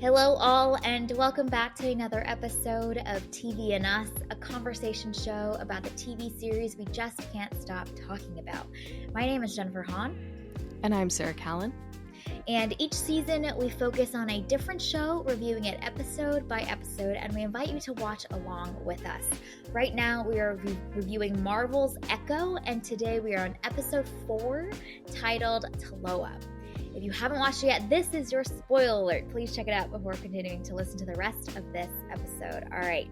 Hello, all, and welcome back to another episode of TV and Us, a conversation show about the TV series we just can't stop talking about. My name is Jennifer Hahn. And I'm Sarah Callan. And each season, we focus on a different show, reviewing it episode by episode, and we invite you to watch along with us. Right now, we are reviewing Marvel's Echo, and today we are on episode 4, titled Taloa. If you haven't watched it yet, this is your spoiler alert. Please check it out before continuing to listen to the rest of this episode. All right,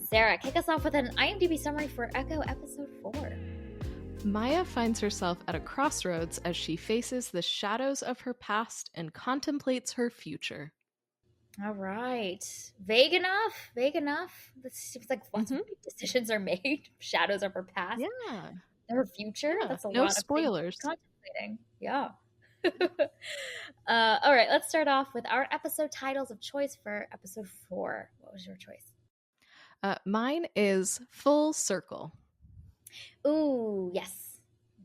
Sarah, kick us off with an IMDb summary for Echo episode 4. Maya finds herself at a crossroads as she faces the shadows of her past and contemplates her future. All right. Vague enough. This seems like lots of big decisions are made. Shadows of her past. Yeah. Her future. Yeah. That's a no lot spoilers. of contemplating. Yeah. All right, let's start off with our episode titles of choice for episode 4. What was your choice? Mine is Full Circle. Ooh, yes.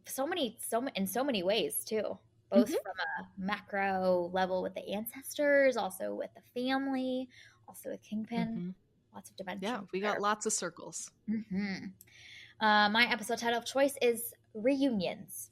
In so many ways too. Both from a macro level with the ancestors, also with the family, also with Kingpin. Lots of dimensions. Yeah, we got lots of circles. My episode title of choice is Reunions.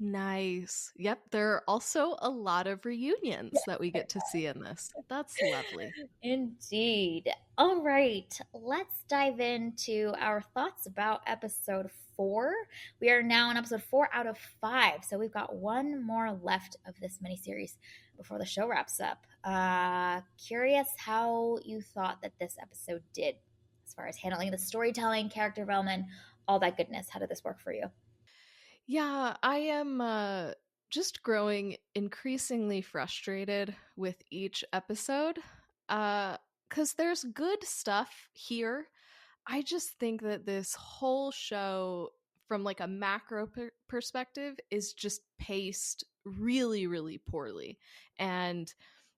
Nice. Yep, there are also a lot of reunions that we get to see in this. That's lovely. Indeed. All right, let's dive into our thoughts about episode 4. We are now on episode 4 out of 5, so we've got one more left of this miniseries before the show wraps up. Curious how you thought that this episode did as far as handling the storytelling, character development, all that goodness. How did this work for you? Yeah, I am just growing increasingly frustrated with each episode because there's good stuff here. I just think that this whole show, from like a macro perspective, is just paced really, really poorly. And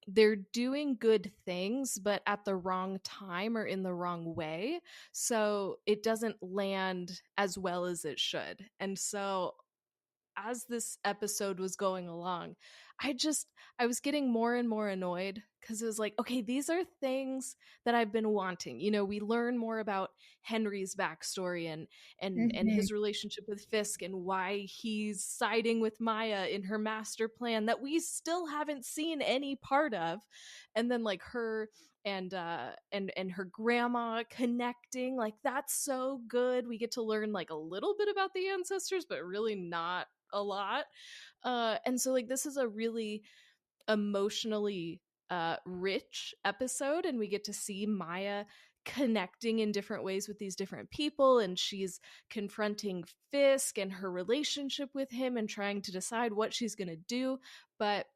they're doing good things, but at the wrong time or in the wrong way. So it doesn't land as well as it should. And so as this episode was going along, I was getting more and more annoyed because it was like, okay, these are things that I've been wanting. You know, we learn more about Henry's backstory and his relationship with Fisk and why he's siding with Maya in her master plan that we still haven't seen any part of. And then like her and her grandma connecting, like that's so good. We get to learn like a little bit about the ancestors, but really not a lot. And so like this is a really emotionally rich episode, and we get to see Maya connecting in different ways with these different people, and she's confronting Fisk and her relationship with him and trying to decide what she's going to do. But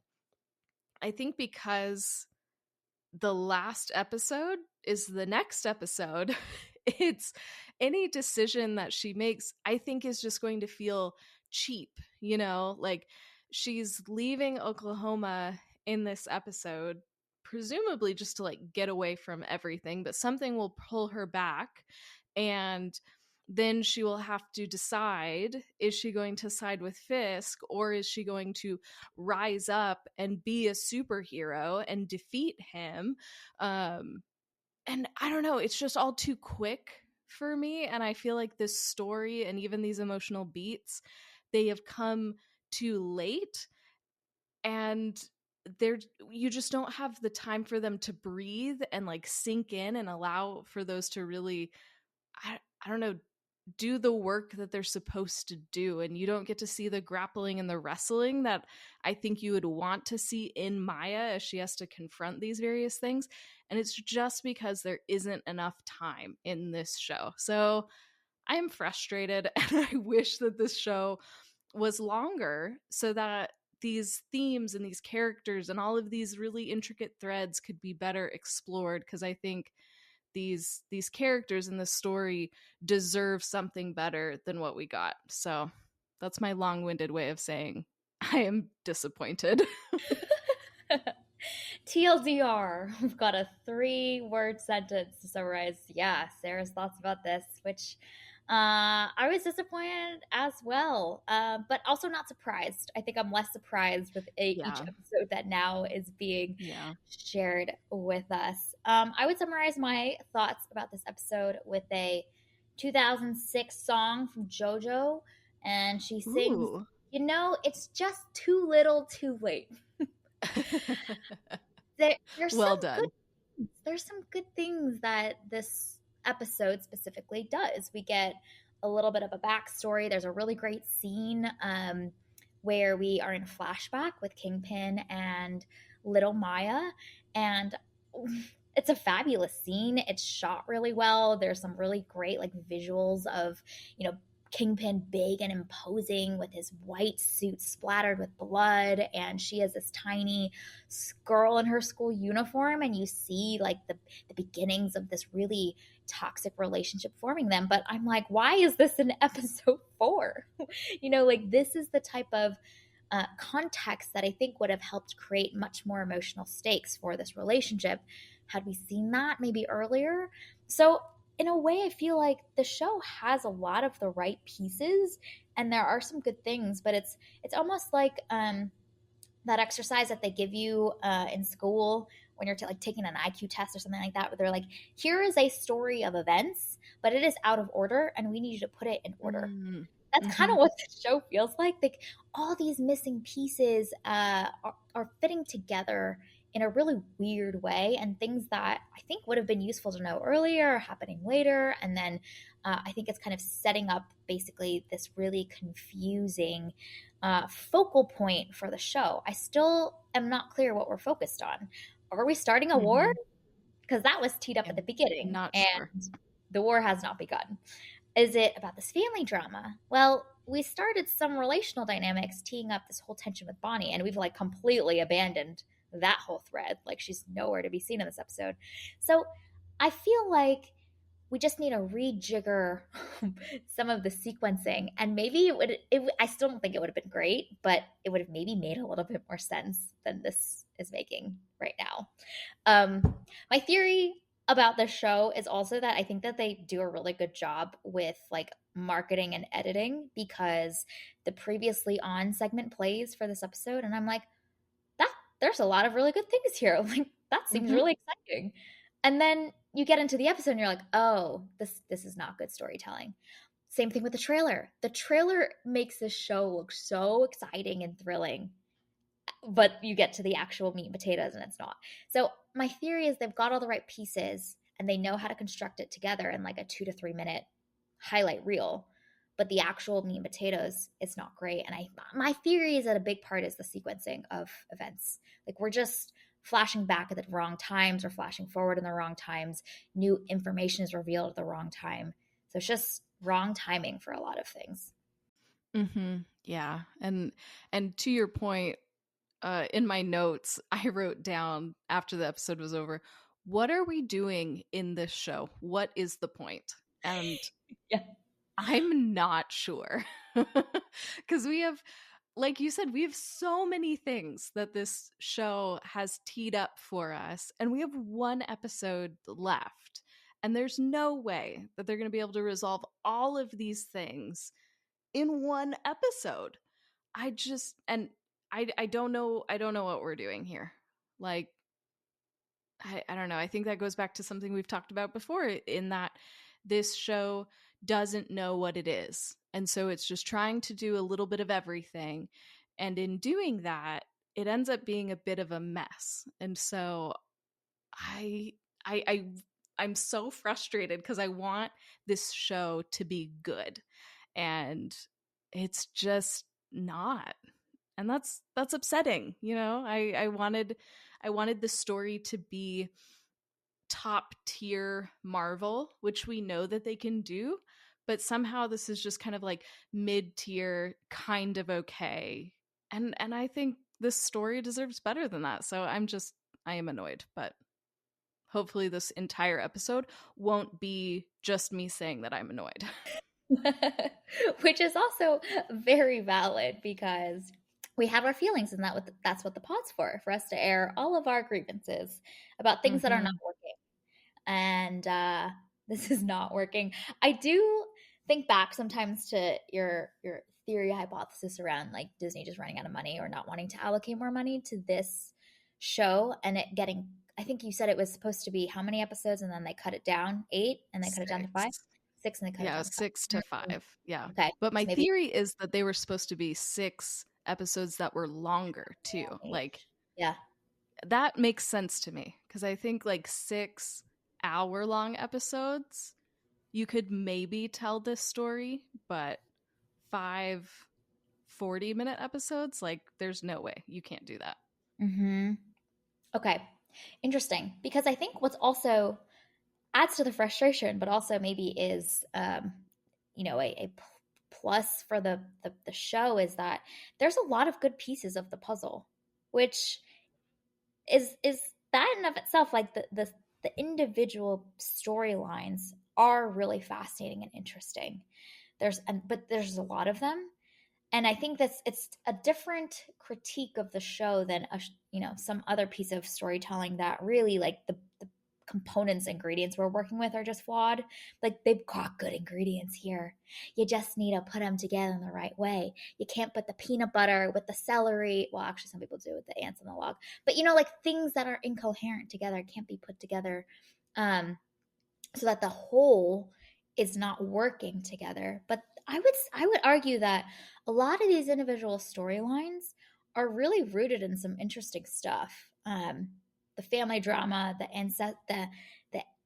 I think because the last episode is the next episode, it's any decision that she makes, I think, is just going to feel cheap, you know, like she's leaving Oklahoma in this episode, presumably just to like get away from everything, but something will pull her back. And then she will have to decide, is she going to side with Fisk or is she going to rise up and be a superhero and defeat him? And I don't know, it's just all too quick for me. And I feel like this story and even these emotional beats, they have come too late. And you just don't have the time for them to breathe and like sink in and allow for those to really, I don't know, do the work that they're supposed to do. And you don't get to see the grappling and the wrestling that I think you would want to see in Maya as she has to confront these various things. And it's just because there isn't enough time in this show. So I'm frustrated, and I wish that this show was longer so that these themes and these characters and all of these really intricate threads could be better explored, because I think these characters in the story deserve something better than what we got. So that's my long-winded way of saying I am disappointed. TLDR, we've got a 3-word sentence to summarize. Yeah, Sarah's thoughts about this, which I was disappointed as well, but also not surprised. I think I'm less surprised with each Yeah. episode that now is being Yeah. shared with us. I would summarize my thoughts about this episode with a 2006 song from JoJo, and she sings, Ooh. it's just too little too late. There's some Well good done. there's some good things that this episode specifically does. We get a little bit of a backstory. There's a really great scene where we are in a flashback with Kingpin and Little Maya, and it's a fabulous scene. It's shot really well. There's some really great like visuals of, you know, Kingpin big and imposing with his white suit splattered with blood, and she is this tiny girl in her school uniform, and you see like the beginnings of this really toxic relationship forming them. But I'm like, why is this in episode 4? Like this is the type of context that I think would have helped create much more emotional stakes for this relationship had we seen that maybe earlier. So in a way, I feel like the show has a lot of the right pieces, and there are some good things, but it's almost like that exercise that they give you in school when you're like taking an IQ test or something like that, where they're like, here is a story of events, but it is out of order, and we need you to put it in order. Mm. That's kind Mm-hmm. of what the show feels like. Like all these missing pieces are fitting together in a really weird way, and things that I think would have been useful to know earlier are happening later. And then I think it's kind of setting up basically this really confusing focal point for the show. I still am not clear what we're focused on. Are we starting a war? Mm-hmm. Because that was teed up at the I'm beginning, not sure. and the war has not begun. Is it about this family drama? Well, we started some relational dynamics teeing up this whole tension with Bonnie, and we've like completely abandoned that whole thread. Like she's nowhere to be seen in this episode. So I feel like we just need to rejigger some of the sequencing, and maybe I still don't think it would have been great, but it would have maybe made a little bit more sense than this is making right now. My theory about this show is also that I think that they do a really good job with like marketing and editing, because the previously on segment plays for this episode, and I'm like, that there's a lot of really good things here. Like that seems Mm-hmm. really exciting. And then you get into the episode and you're like, oh, this is not good storytelling. Same thing with the trailer. The trailer makes this show look so exciting and thrilling, but you get to the actual meat and potatoes and it's not. So my theory is they've got all the right pieces and they know how to construct it together in like a 2 to 3 minute highlight reel. But the actual meat and potatoes, it's not great. And my theory is that a big part is the sequencing of events. Like we're just flashing back at the wrong times or flashing forward in the wrong times. New information is revealed at the wrong time. So it's just wrong timing for a lot of things. Mm-hmm. Yeah. And to your point, in my notes, I wrote down after the episode was over, what are we doing in this show? What is the point? And Yeah. I'm not sure. Because we have, like you said, we have so many things that this show has teed up for us, and we have one episode left. And there's no way that they're going to be able to resolve all of these things in one episode. I just and I don't know what we're doing here. Like I don't know. I think that goes back to something we've talked about before, in that this show doesn't know what it is. And so it's just trying to do a little bit of everything. And in doing that, it ends up being a bit of a mess. And so I I I I'm so frustrated because I want this show to be good. And it's just not. And that's upsetting. I wanted the story to be top tier Marvel, which we know that they can do, but somehow this is just kind of like mid tier, kind of okay. And I think this story deserves better than that. So I am annoyed, but hopefully this entire episode won't be just me saying that I'm annoyed. Which is also very valid, because we have our feelings, and that's what the pod's for us to air all of our grievances about things that are not Mhm. working. And this is not working. I do think back sometimes to your theory hypothesis around like Disney just running out of money or not wanting to allocate more money to this show, and it getting, I think you said it was supposed to be how many episodes, and then they cut it down, 8, and they cut it down to 5, 6. 6, and they cut it Yeah, down to 6 to 5. 5. Yeah. Okay, But my so maybe theory is that they were supposed to be 6 episodes that were longer too. eight. Like Yeah. that makes sense to me because I think like 6-hour-long episodes, you could maybe tell this story, but 5 40-minute episodes, like there's no way you can't do that. Mm-hmm. Okay. Interesting. Because I think what's also adds to the frustration, but also maybe is, a plus for the show is that there's a lot of good pieces of the puzzle, which is that in of itself, like the individual storylines are really fascinating and interesting. But there's a lot of them, and I think that's it's a different critique of the show than some other piece of storytelling that really like the components ingredients we're working with are just flawed. Like they've got good ingredients here, you just need to put them together in the right way. You can't put the peanut butter with the celery, well actually some people do with the ants on the log, but like things that are incoherent together can't be put together, um so that the whole is not working together. But I would argue that a lot of these individual storylines are really rooted in some interesting stuff. The family drama, the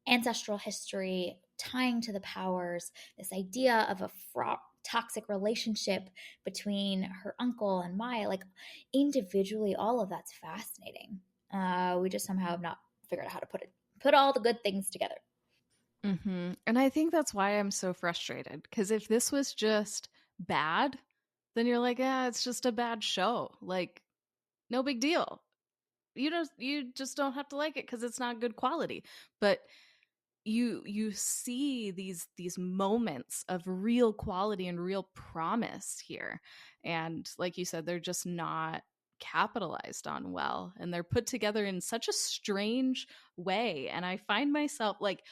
ancestral history, tying to the powers, this idea of a toxic relationship between her uncle and Maya, like individually, all of that's fascinating. We just somehow have not figured out how to put all the good things together. And I think that's why I'm so frustrated because if this was just bad, then you're like, yeah, it's just a bad show. Like, no big deal. You just don't have to like it because it's not good quality. But you see these moments of real quality and real promise here, and like you said, they're just not capitalized on well, and they're put together in such a strange way. And I find myself like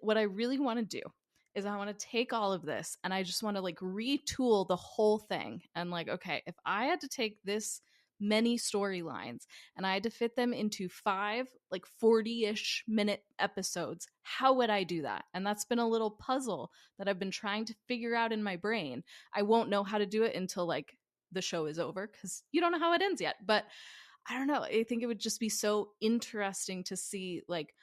what I really want to do is I want to take all of this and I just want to like retool the whole thing. And like, okay, if I had to take this many storylines and I had to fit them into 5 like 40-ish minute episodes, how would I do that? And that's been a little puzzle that I've been trying to figure out in my brain. I won't know how to do it until like the show is over because you don't know how it ends yet. But I don't know. I think it would just be so interesting to see like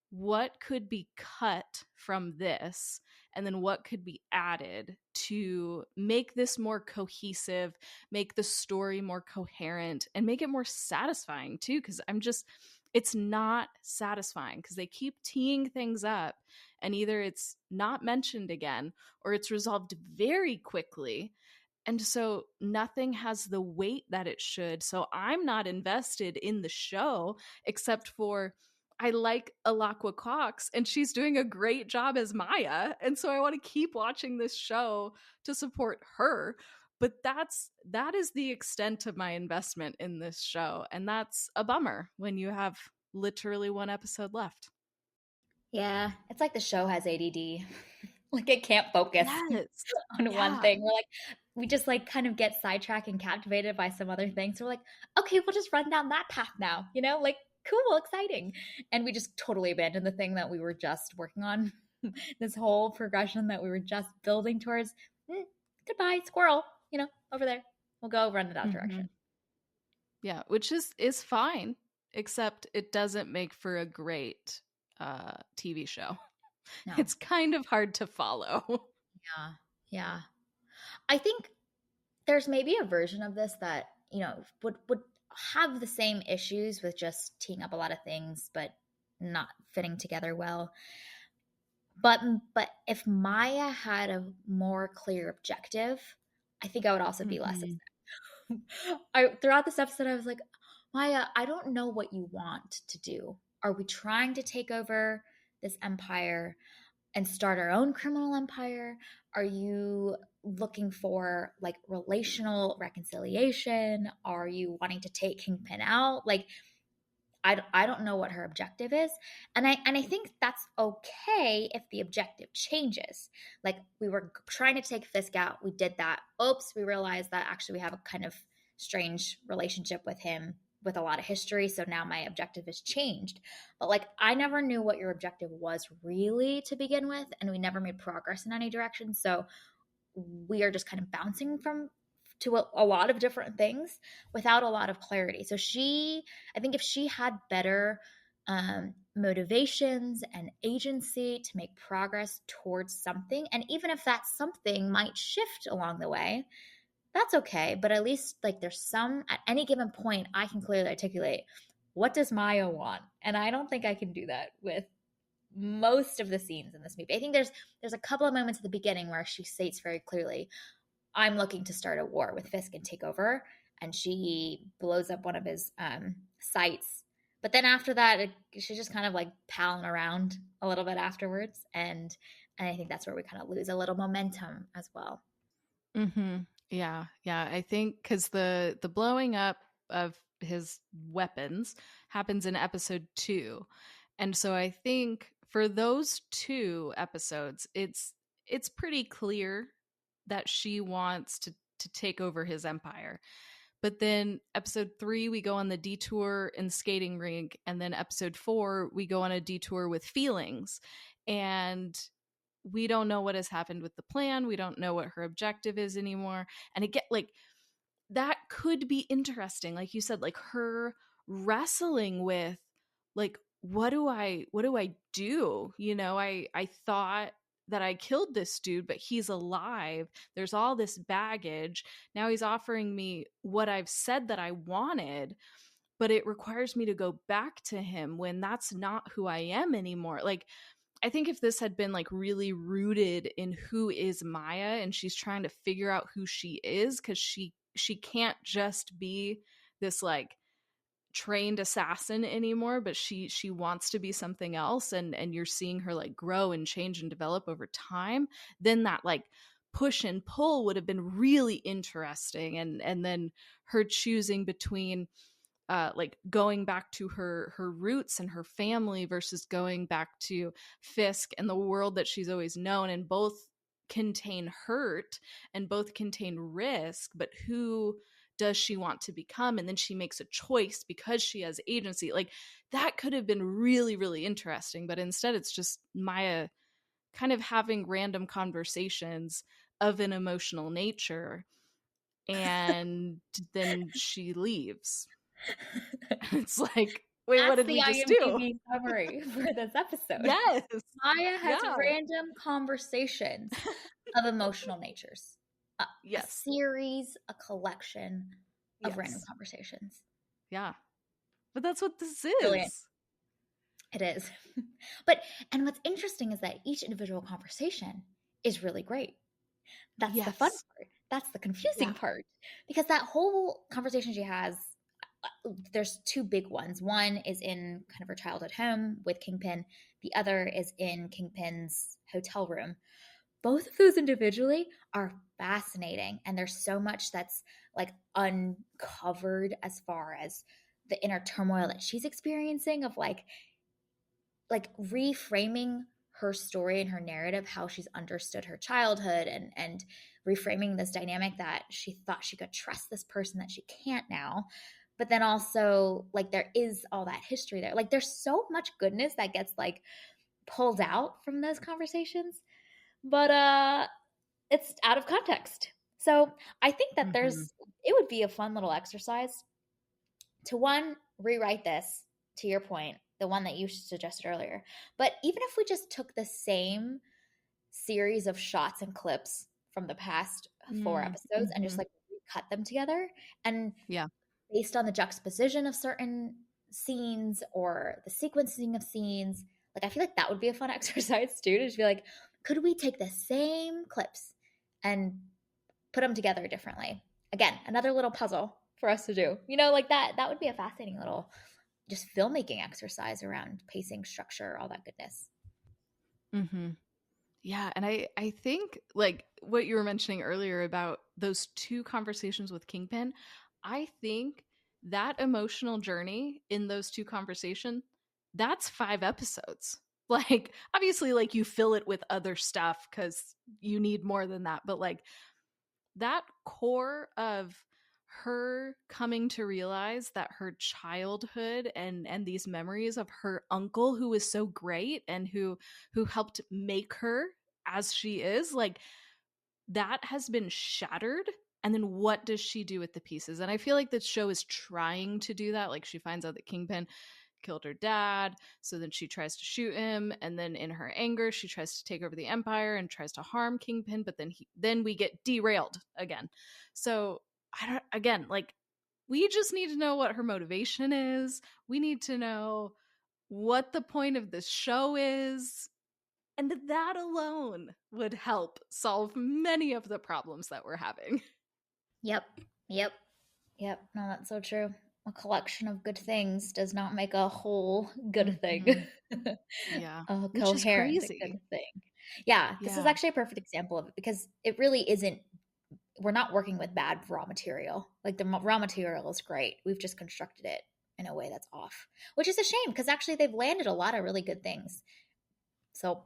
what could be cut from this and then what could be added to make this more cohesive, make the story more coherent, and make it more satisfying too. Because it's not satisfying because they keep teeing things up and either it's not mentioned again or it's resolved very quickly, and so nothing has the weight that it should. So I'm not invested in the show except for I like Alakwa Cox and she's doing a great job as Maya. And so I want to keep watching this show to support her. But that is the extent of my investment in this show. And that's a bummer when you have literally one episode left. Yeah, it's like the show has ADD. Like it can't focus Yes. on one Yeah. thing. We just like kind of get sidetracked and captivated by some other things. We're like, okay, we'll just run down that path now, like cool, exciting. And we just totally abandon the thing that we were just working on. This whole progression that we were just building towards. Mm, Goodbye, squirrel, over there. We'll go run in that Hmm. direction. Yeah, which is fine, except it doesn't make for a great TV show. No. It's kind of hard to follow. Yeah. Yeah. I think there's maybe a version of this that would have the same issues with just teeing up a lot of things but not fitting together well. But if Maya had a more clear objective, I think I would also be less Hmm. upset. I throughout this episode I was like, Maya, I don't know what you want to do. Are we trying to take over this empire? and start our own criminal empire? Are you looking for like relational reconciliation? Are you wanting to take Kingpin out? Like, I don't know what her objective is. And I think that's okay if the objective changes. Like we were trying to take Fisk out, we did that. Oops, we realized that actually we have a kind of strange relationship with him with a lot of history, so now my objective has changed. But like I never knew what your objective was really to begin with, and we never made progress in any direction. So we are just kind of bouncing from to a lot of different things without a lot of clarity. So I think if she had better motivations and agency to make progress towards something, and even if that something might shift along the way, that's okay. But at least like there's some at any given point, I can clearly articulate what does Maya want, and I don't think I can do that with most of the scenes in this movie. I think there's a couple of moments at the beginning where she states very clearly, I'm looking to start a war with Fisk and take over, and she blows up one of his sites. But then after that, she's just kind of like palling around a little bit afterwards, and I think that's where we kind of lose a little momentum as well. Mm-hmm. Yeah, yeah. I think because the blowing up of his weapons happens in episode 2, and so I think for those 2 episodes, it's pretty clear that she wants to take over his empire. But then episode 3, we go on the detour in the skating rink, and then episode 4, we go on a detour with feelings, and we don't know what has happened with the plan. We don't know what her objective is anymore. And it get like that could be interesting. Like you said, like her wrestling with like what do I do? You know, I thought that I killed this dude, but he's alive. There's all this baggage. Now he's offering me what I've said that I wanted, but it requires me to go back to him when that's not who I am anymore. Like I think if this had been like really rooted in who is Maya and she's trying to figure out who she is, because she can't just be this like trained assassin anymore, but she wants to be something else, and you're seeing her like grow and change and develop over time, then that like push and pull would have been really interesting. And then her choosing between like going back to her roots and her family versus going back to Fisk and the world that she's always known, and both contain hurt and both contain risk, but who does she want to become? And then she makes a choice because she has agency. Like that could have been really, really interesting, but instead it's just Maya kind of having random conversations of an emotional nature, and then she leaves. It's like, wait, what That's did the we just do? IMDb summary for this episode. Yes. Maya has Yeah. random conversations of emotional natures. A Yes. series, a collection of random Yes. conversations. Yeah. But that's what this Brilliant. is. It is. But, and what's interesting is that each individual conversation is really great. That's the fun Yes. part. That's the confusing Yeah. part. Because that whole conversation she has, there's 2 big ones. One is in kind of her childhood home with Kingpin, the other is in Kingpin's hotel room. Both of those individually are fascinating, and there's so much that's like uncovered as far as the inner turmoil that she's experiencing of like reframing her story and her narrative, how she's understood her childhood, and reframing this dynamic that she thought she could trust this person that she can't now. But then also like there is all that history there. Like there's so much goodness that gets like pulled out from those conversations. But it's out of context. So I think that Mm-hmm. it would be a fun little exercise to one, rewrite this to your point, the one that you suggested earlier. But even if we just took the same series of shots and clips from the past 4 episodes and just Mm-hmm. like cut them together, and Yeah. based on the juxtaposition of certain scenes or the sequencing of scenes, like I feel like that would be a fun exercise too, to just be like, could we take the same clips and put them together differently? Again, another little puzzle for us to do. Like that would be a fascinating little just filmmaking exercise around pacing, structure, all that goodness. Mm-hmm. Yeah, and I think like what you were mentioning earlier about those two conversations with Kingpin, I think that emotional journey in those two conversations, that's 5 episodes. Like obviously like you fill it with other stuff cuz you need more than that, but like that core of her coming to realize that her childhood and these memories of her uncle who was so great and who helped make her as she is, like that has been shattered. And then what does she do with the pieces? And I feel like the show is trying to do that. Like she finds out that Kingpin killed her dad, so then she tries to shoot him, and then in her anger she tries to take over the empire and tries to harm Kingpin, but then we get derailed again. So I don't, again, like we just need to know what her motivation is. We need to know what the point of this show is, and that alone would help solve many of the problems that we're having. Yep. Yep. Yep. No, that's so true. A collection of good things does not make a whole good thing. Hmm. Yeah, A which is coherent crazy. good thing. Yeah, this is Yeah. actually a perfect example of it because it really isn't, we're not working with bad raw material. Like the raw material is great. We've just constructed it in a way that's off, which is a shame because actually they've landed a lot of really good things. So,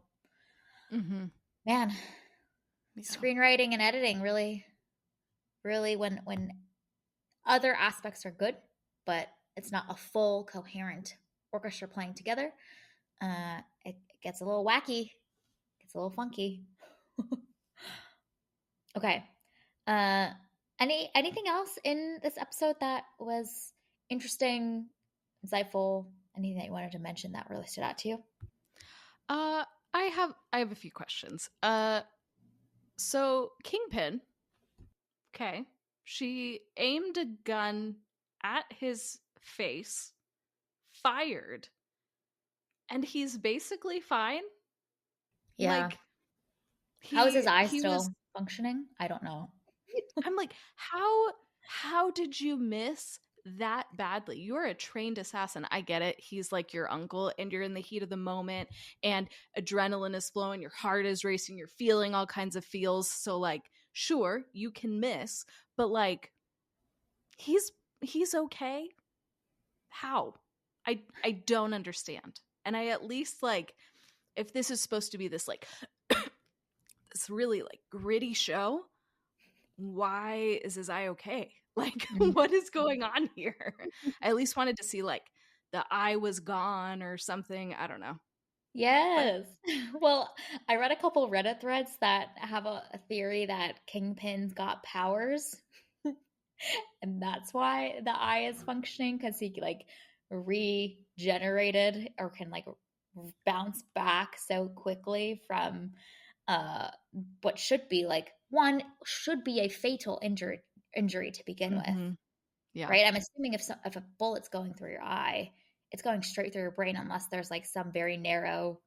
Hmm. man, Yeah. screenwriting and editing really, really, when other aspects are good, but it's not a full coherent orchestra playing together, it gets a little wacky, gets a little funky. Okay. Uh, anything else in this episode that was interesting, insightful? Anything that you wanted to mention that really stood out to you? Uh, I have a few questions. So Kingpin, okay, she aimed a gun at his face, fired, and he's basically fine. Yeah. Like How is his eye he was. still functioning? I don't know. I'm like, how did you miss that badly? You're a trained assassin. I get it. He's like your uncle, and you're in the heat of the moment, and adrenaline is flowing, your heart is racing, you're feeling all kinds of feels. So like, sure, you can miss, but like he's he's okay. How? I don't understand. And I at least like if this is supposed to be this like this really like gritty show, why is his eye okay? Like, Mhm. what is going on here? I at least wanted to see like the eye was gone or something. I don't know. But Yes. Well, I read a couple Reddit threads that have a theory that Kingpin's got powers, and that's why the eye is functioning because he like regenerated or can like bounce back so quickly from uh what should be like one should be a fatal injury to begin with, mhm, yeah. right? I'm assuming if a bullet's going through your eye, it's going straight through your brain unless there's like some very narrow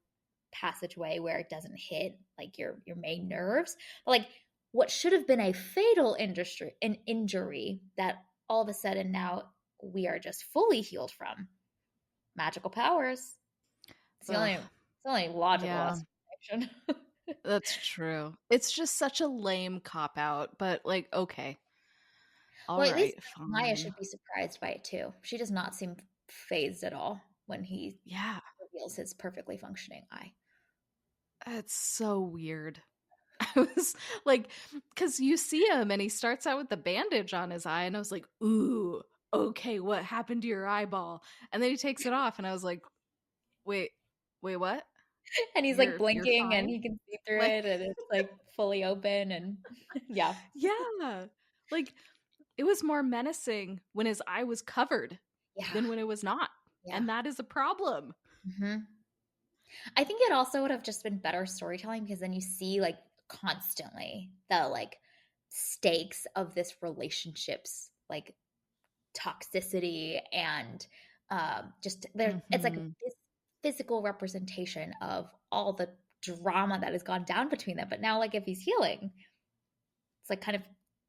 passageway where it doesn't hit like your main nerves. But like what should have been a fatal an injury that all of a sudden now we are just fully healed from. Magical powers. Ugh, It's the only logical yeah, explanation. that's true. It's just such a lame cop out, but like, okay, all Well, at least right, Maya fine. should be surprised by it too. She does not seem phased at all when he Yeah, reveals his perfectly functioning eye. it's so weird. I was like, because you see him and he starts out with the bandage on his eye, and I was like, ooh, okay, what happened to your eyeball? And then he takes it off, and I was like, wait, wait, what? And he's like You're blinking and fine? he can see through Like, it and it's like fully open and yeah. yeah. Like, it was more menacing when his eye was covered Yeah. than when it was not. Yeah. And that is a problem. Hmm. I think it also would have just been better storytelling because then you see like constantly the like stakes of this relationship's like toxicity and just there it's like Hmm. this physical representation of all the drama that has gone down between them. But now like if he's healing, it's like kind of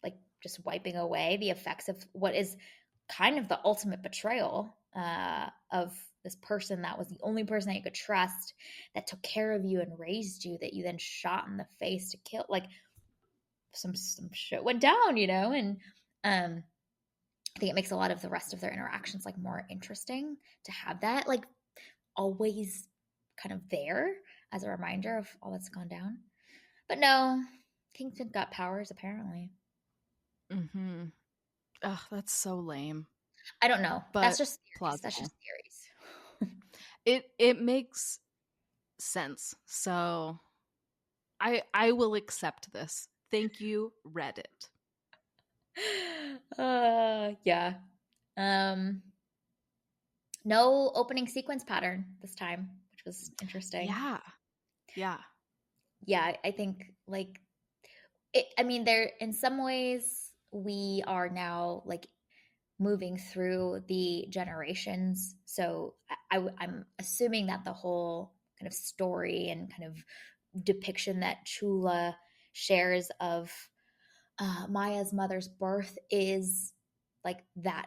like just wiping away the effects of what is kind of the ultimate betrayal of this person that was the only person that you could trust, that took care of you and raised you, that you then shot in the face to kill. Like some shit went down, and I think it makes a lot of the rest of their interactions like more interesting to have that like always kind of there as a reminder of all that's gone down. But no, Kingpin got powers apparently. Mm-hmm. Ugh, that's so lame, I don't know. That's but just theories. That's plausible. just theories. It makes sense. So I will accept this. Thank you, Reddit. Yeah. Um, no opening sequence pattern this time, which was interesting. Yeah. Yeah. Yeah, I think like I mean, there in some ways we are now like moving through the generations. So I'm assuming that the whole kind of story and kind of depiction that Chula shares of Maya's mother's birth is like that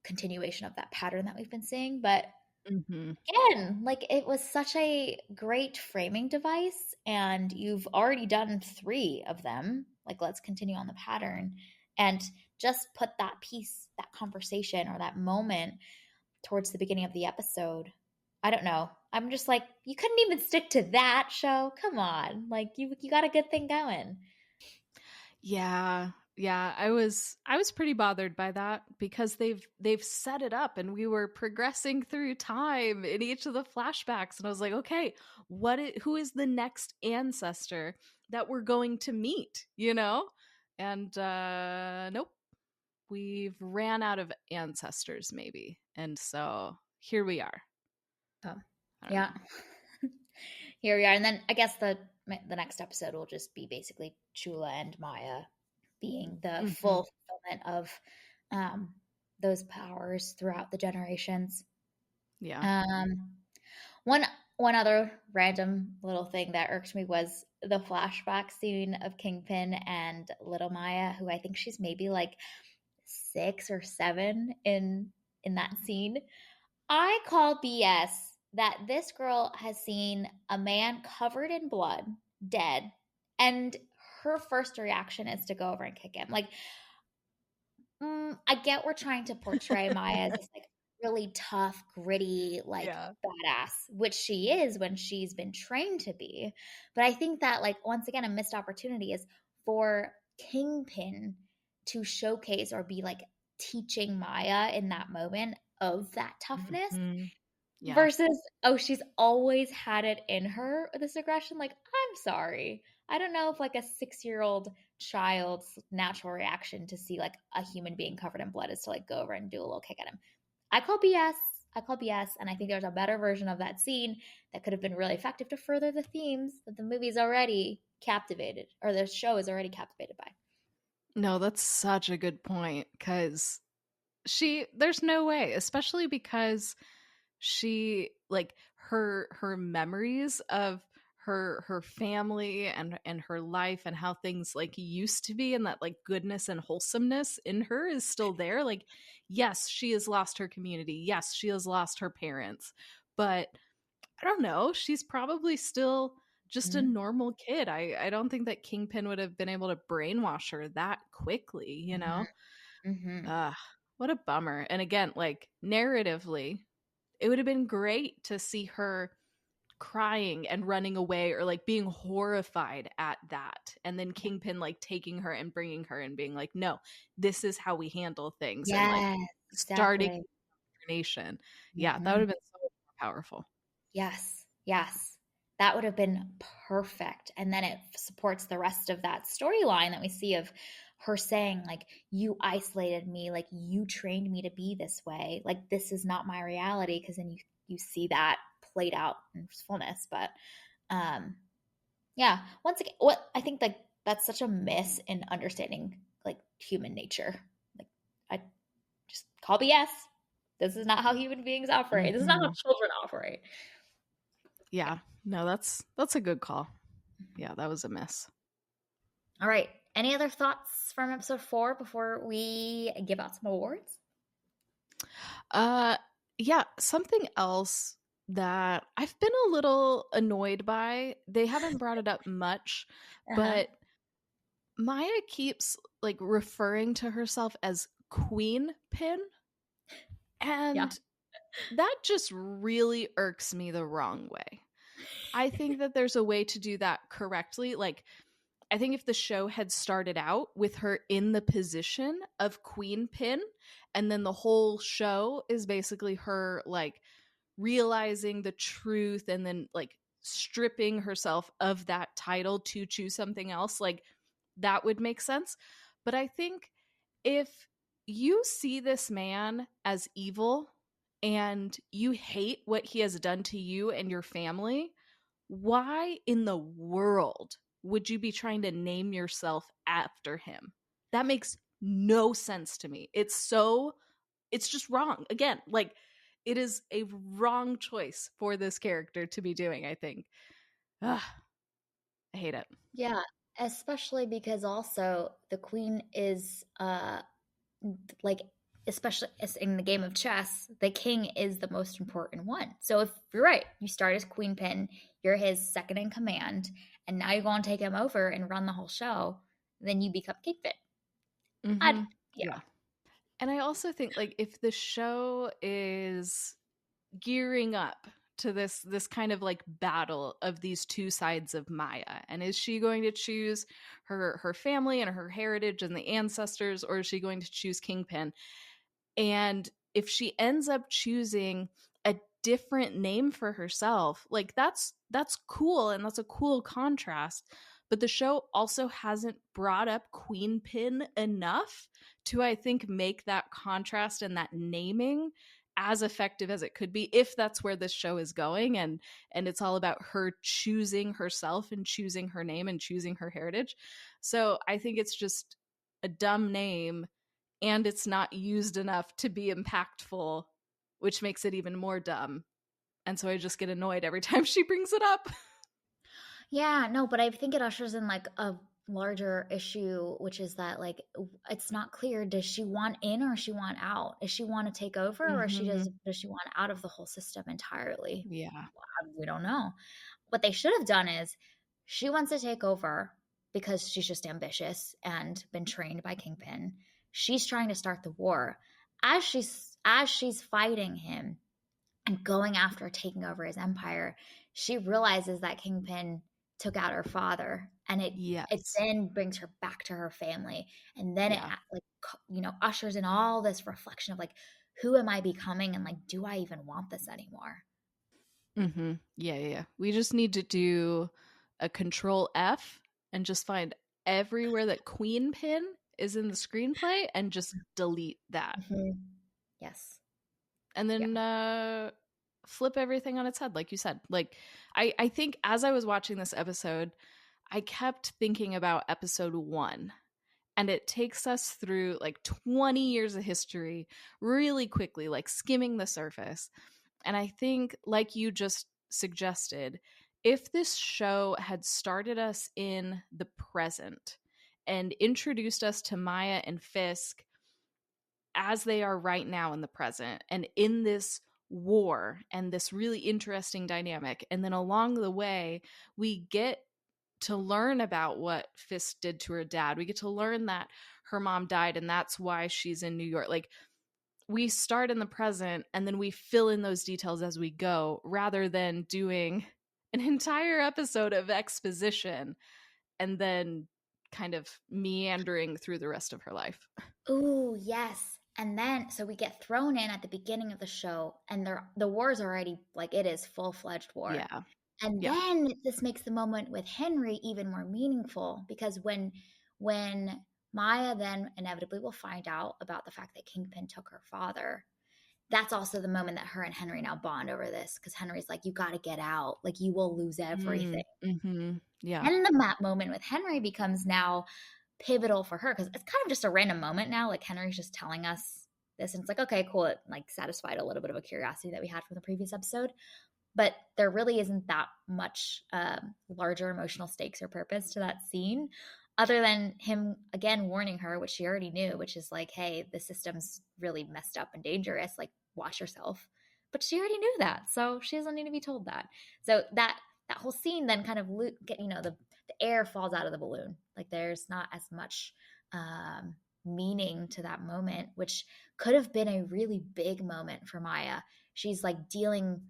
continuation of that pattern that we've been seeing. But Mm-hmm. again, like it was such a great framing device, and you've already done 3 of them. Like, let's continue on the pattern and just put that piece, that conversation, or that moment towards the beginning of the episode. I don't know. I'm just like, you couldn't even stick to that show. Come on. Like you got a good thing going. Yeah. Yeah, I was pretty bothered by that because they've set it up and we were progressing through time in each of the flashbacks and I was like, "Okay, who is the next ancestor that we're going to meet?" And nope, we've ran out of ancestors maybe. And so here we are. Oh, I don't yeah. know. Here we are. And then I guess the next episode will just be basically Chula and Maya being the Mhm. full fulfillment of um, those powers throughout the generations. Yeah. Um, one one other random little thing that irked me was the flashback scene of Kingpin and Little Maya, who I think she's maybe like 6 or 7 in that scene. I call BS that this girl has seen a man covered in blood, dead, and her first reaction is to go over and kick him. Like, I get we're trying to portray Maya as this like really tough, gritty, like Yeah. badass, which she is when she's been trained to be. But I think that like once again, a missed opportunity is for Kingpin to showcase or be like teaching Maya in that moment of that toughness Mhm. Yeah. versus, oh, she's always had it in her, this aggression. Like, I'm sorry. I don't know if like a 6-year-old child's natural reaction to see like a human being covered in blood is to like go over and do a little kick at him. I call BS. I call BS. And I think there's a better version of that scene that could have been really effective to further the themes that the movie's already captivated or the show is already captivated by. No, that's such a good point cuz there's no way, especially because she like her memories of her family and her life and how things like used to be and that like goodness and wholesomeness in her is still there. Like, yes, she has lost her community, yes, she has lost her parents, but I don't know, she's probably still just a Mm-hmm. normal kid. I don't think that Kingpin would have been able to brainwash her that quickly. Mm-hmm. Ugh, what a bummer. And again, like narratively, it would have been great to see her crying and running away or like being horrified at that. And then Kingpin like taking her and bringing her and being like, no, this is how we handle things. And like Yes, starting exactly. a nation. Yeah, that would Mm-hmm. have been so much more powerful. Yes, yes. That would have been perfect. And then it supports the rest of that storyline that we see of her saying, like, you isolated me, like, you trained me to be this way. Like, this is not my reality. Cause then you see that played out in its fullness. But um, yeah, once again, what I think like that's such a miss in understanding like human nature. Like, I just call BS. This is not how human beings operate. This is not how Hmm. children operate. Yeah, no, that's a good call. Yeah, that was a miss. All right. Any other thoughts from episode 4 before we give out some awards? Uh Yeah, something else that I've been a little annoyed by, they haven't brought it up much, Uh-huh. but Maya keeps like referring to herself as Queen Pin, Yeah. and that just really irks me the wrong way. I think that there's a way to do that correctly. Like, I think if the show had started out with her in the position of Queen Pin, and then the whole show is basically her like realizing the truth and then like stripping herself of that title to choose something else, like that would make sense. But I think if you see this man as evil and you hate what he has done to you and your family, why in the world would you be trying to name yourself after him? That makes no sense to me. It's just wrong. Again, like it is a wrong choice for this character to be doing, I think. Ugh, I hate it. Yeah, especially because also the queen is like especially in the game of chess, the king is the most important one. So if you're right, you start as queen pin, you're his second in command, and now you're going to take him over and run the whole show, then you become kingpin. I'd Mhm. yeah. Yeah. And I also think like if the show is gearing up to this kind of like battle of these two sides of Maya, and is she going to choose her family and her heritage and the ancestors, or is she going to choose Kingpin? And if she ends up choosing a different name for herself, like that's cool and that's a cool contrast. But the show also hasn't brought up Queen Pin enough to, I think, make that contrast and that naming as effective as it could be, if that's where this show is going. And it's all about her choosing herself and choosing her name and choosing her heritage. So I think it's just a dumb name, and it's not used enough to be impactful, which makes it even more dumb. And so I just get annoyed every time she brings it up. Yeah, no, but I think it ushers in like a larger issue, which is that like it's not clear, does she want in or does she want out? Does she want to take over or Mm-hmm. does she want out of the whole system entirely? Yeah. We don't know. What they should have done is she wants to take over because she's just ambitious and been trained by Kingpin. She's trying to start the war. As she's fighting him and going after taking over his empire, she realizes that Kingpin took out her father, and it Yes. then brings her back to her family, and then it Yeah. like ushers in all this reflection of like, who am I becoming, and like, do I even want this anymore? Mm-hmm. Yeah, yeah, yeah. We just need to do a control F and just find everywhere that Queen Pin is in the screenplay and just delete that. Mhm. Yes. And Yeah. then flip everything on its head, like you said. Like I think as I was watching this episode, I kept thinking about episode 1, and it takes us through like 20 years of history really quickly, like skimming the surface. And I think, like you just suggested, if this show had started us in the present and introduced us to Maya and Fisk as they are right now in the present and in this war and this really interesting dynamic, and then along the way we get to learn about what Fisk did to her dad. We get to learn that her mom died and that's why she's in New York. Like we start in the present and then we fill in those details as we go, rather than doing an entire episode of exposition and then kind of meandering through the rest of her life. Ooh, yes. And then so we get thrown in at the beginning of the show, and the war's already like, it is full-fledged war. Yeah. And Yeah. then this makes the moment with Henry even more meaningful, because when Maya then inevitably will find out about the fact that Kingpin took her father, that's also the moment that her and Henry now bond over this, because Henry's like, you got to get out, like you will lose everything. Mm-hmm. Yeah. And the map moment with Henry becomes now pivotal for her, because it's kind of just a random moment now. Like Henry's just telling us this, and it's like, okay, cool. It like satisfied a little bit of a curiosity that we had from the previous episode, but there really isn't that much larger emotional stakes or purpose to that scene, other than him again warning her, which she already knew, which is like, hey, the system's really messed up and dangerous. Like, watch yourself. but she already knew that, so she doesn't need to be told that. So that whole scene then kind of get, the air falls out of the balloon. Like there's not as much meaning to that moment, which could have been a really big moment for Maya. She's dealing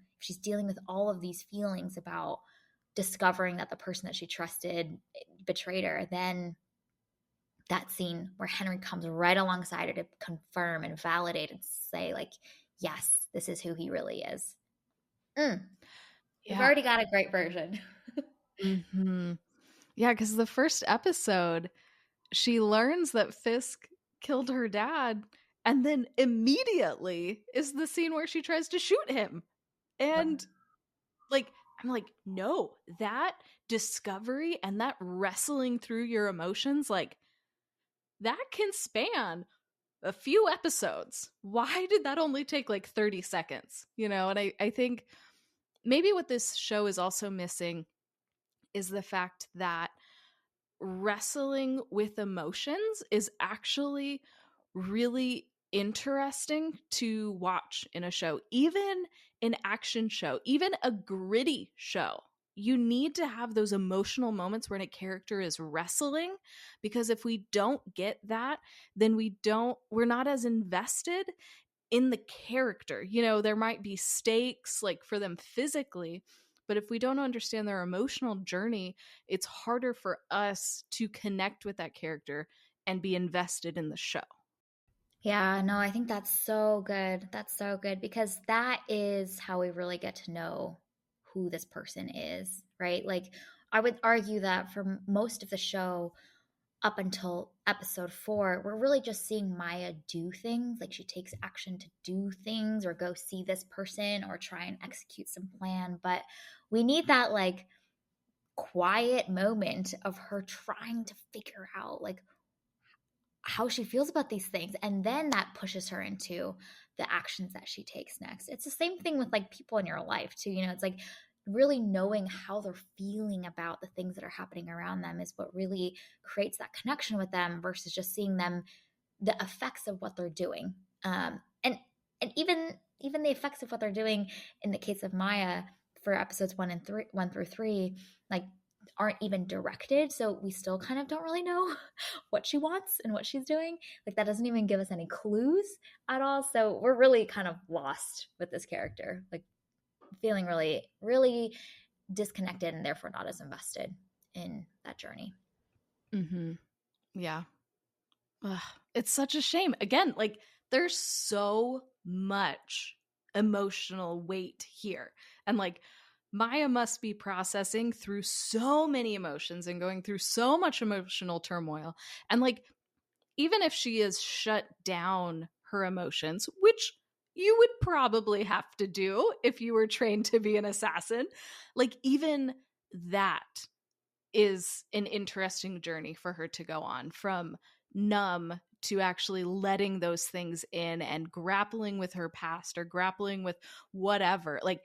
with all of these feelings about discovering that the person that she trusted betrayed her. Then that scene where Henry comes right alongside her to confirm and validate and say, like, yes, this is who he really is. Mm, we've Yeah. already got a great version. Hmm. Yeah, because the first episode, she learns that Fisk killed her dad, and then immediately is the scene where she tries to shoot him. And like, I'm like, no, that discovery and that wrestling through your emotions, like, that can span a few episodes. Why did that only take like 30 seconds? And I think maybe what this show is also missing is the fact that wrestling with emotions is actually really interesting to watch in a show, even an action show, even a gritty show. You need to have those emotional moments when a character is wrestling, because if we don't get that, then we're not as invested in the character. There might be stakes like for them physically, but if we don't understand their emotional journey, it's harder for us to connect with that character and be invested in the show. Yeah, no, I think that's so good. That's so good because that is how we really get to know who this person is, right? Like, I would argue that for most of the show, up until episode 4, we're really just seeing Maya do things. Like, she takes action to do things or go see this person or try and execute some plan. But we need that, like, quiet moment of her trying to figure out, like, how she feels about these things, and then that pushes her into the actions that she takes next. It's the same thing with like people in your life too. It's like really knowing how they're feeling about the things that are happening around them is what really creates that connection with them versus just seeing them, the effects of what they're doing. And even the effects of what they're doing in the case of Maya for episodes 1 through 3, like, aren't even directed, so we still kind of don't really know what she wants and what she's doing. Like, that doesn't even give us any clues at all, so we're really kind of lost with this character, like feeling really really disconnected and therefore not as invested in that journey. Mm-hmm. Yeah. Ugh, it's such a shame. Again, like, there's so much emotional weight here. And like, Maya must be processing through so many emotions and going through so much emotional turmoil. And like, even if she is shut down her emotions, which you would probably have to do if you were trained to be an assassin, like, even that is an interesting journey for her to go on, from numb to actually letting those things in and grappling with her past or grappling with whatever. Like,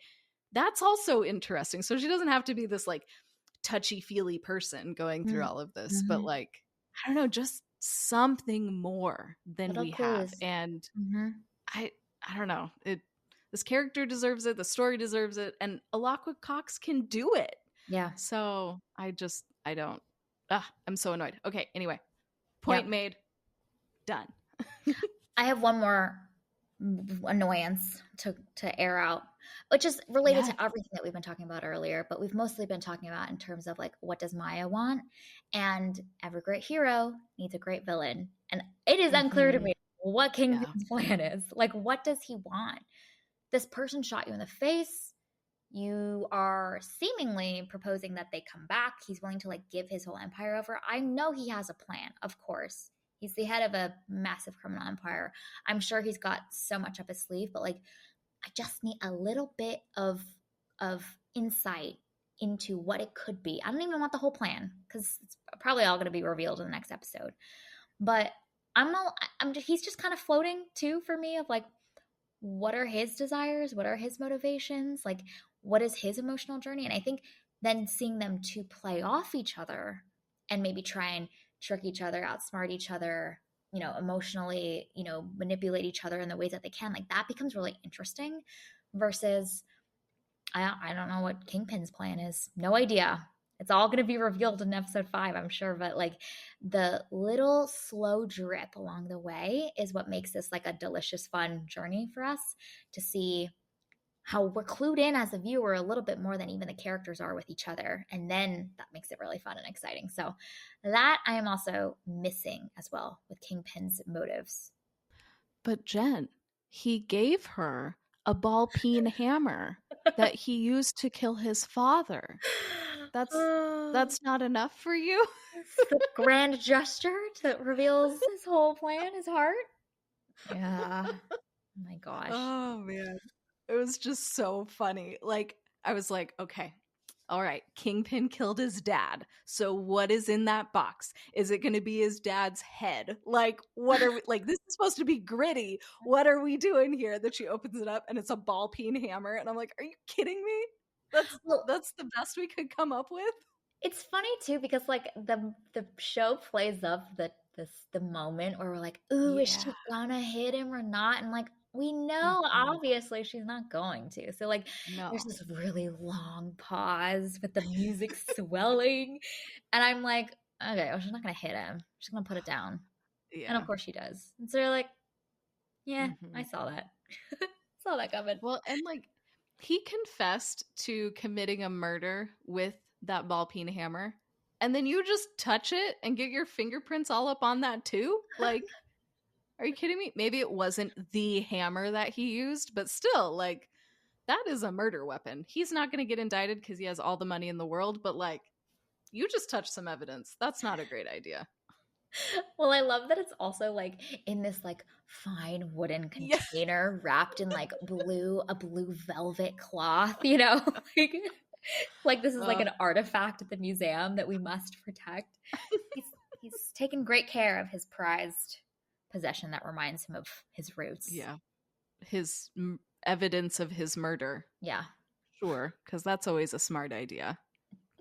that's also interesting. So she doesn't have to be this like touchy feely person going through all of this, but Mm-hmm. like, I don't know, just something more than Little we have. clues. And Mm-hmm. I I don't know. This character deserves it, the story deserves it, and Alakwa Cox can do it. Yeah. So I don't. I'm so annoyed. Okay, anyway, point Yep. made. Done. I have one more annoyance to air out, which is related Yes. to everything that we've been talking about earlier, but we've mostly been talking about in terms of like, what does Maya want? And every great hero needs a great villain. And it is unclear to Mm-hmm. me what King Yeah. Vin's plan is. Like, what does he want? This person shot you in the face. You are seemingly proposing that they come back. He's willing to like give his whole empire over. I know he has a plan, of course. He's the head of a massive criminal empire. I'm sure he's got so much up his sleeve, but like, I just need a little bit of insight into what it could be. I don't even want the whole plan because it's probably all going to be revealed in the next episode. But I'm not. He's just kind of floating too for me of like, what are his desires? What are his motivations? Like, what is his emotional journey? And I think then seeing them to play off each other and maybe try and trick each other, outsmart each other, emotionally, manipulate each other in the ways that they can, like, that becomes really interesting. versus I don't know what Kingpin's plan is. No idea. It's all going to be revealed in episode 5, I'm sure, but like the little slow drip along the way is what makes this like a delicious fun journey for us to see how we're clued in as a viewer a little bit more than even the characters are with each other. And then that makes it really fun and exciting. So that I am also missing as well with Kingpin's motives. But Jen, he gave her a ball peen hammer that he used to kill his father. That's Oh, that's not enough for you? it's the grand gesture that reveals his whole plan, his heart. Yeah. Oh my gosh. Oh man. It was just so funny. Like I was like, okay, all right, Kingpin killed his dad. So what is in that box? Is it going to be his dad's head? Like what are we like this is supposed to be gritty. What are we doing here? That she opens it up and it's a ball peen hammer and I'm like, are you kidding me? That's Well, that's the best we could come up with? it's funny too because like the show plays up the moment where we're like, ooh, is Yeah. she gonna hit him or not? And like we know Mhm. obviously she's not going to. So like there's No. this really long pause with the music swelling. And I'm like, okay, well, she's not gonna hit him. She's gonna put it down. And of Yeah. course she does. And so you're like, yeah, I Mhm. saw that. Saw that coming. Well, and like he confessed to committing a murder with that ball peen hammer, and then you just touch it and get your fingerprints all up on that too? Like, are you kidding me? Maybe it wasn't the hammer that he used, but still, like, that is a murder weapon. He's not going to get indicted because he has all the money in the world, but like, you just touched some evidence. That's not a great idea. Well, I love that it's also like in this like fine wooden Yeah. container wrapped in like a blue velvet cloth, you know? like like this is like Uh, an artifact at the museum that we must protect. He's he's taken great care of his prized possession that reminds him of his roots. yeah. His evidence of his murder. Yeah. Sure, because that's always a smart idea.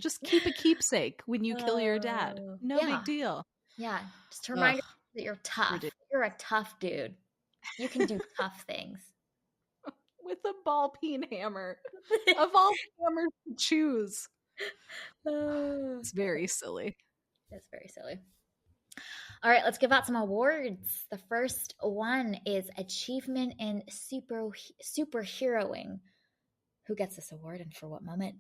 Just keep a keepsake when you kill your dad. No Yeah. big deal. Yeah. Just to remind Ugh, you that you're tough. ridiculous. You're a tough dude. You can do tough things. With a ball peen hammer. Of all hammers to choose. Oh, It's very silly. that's very silly. All right, let's give out some awards. The first one is Achievement in Superheroing. Who gets this award and for what moment?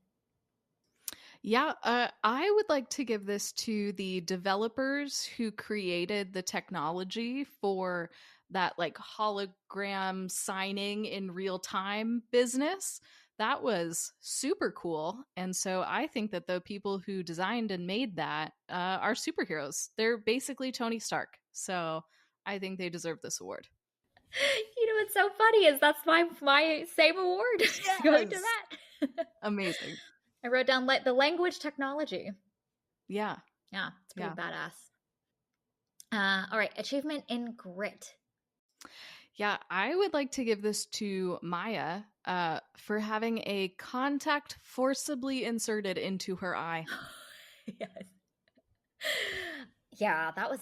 Yeah, I would like to give this to the developers who created the technology for that like hologram signing in real time business. That was super cool. And so I think that the people who designed and made that are superheroes. They're basically Tony Stark. So I think they deserve this award. You know what's so funny is that's my same award is going to Yes. that. Amazing. I wrote down the language technology. Yeah. Yeah, it's pretty Yeah. badass. All right, Achievement in Grit. Yeah, I would like to give this to Maya for having a contact forcibly inserted into her eye. Yes. Yeah, that was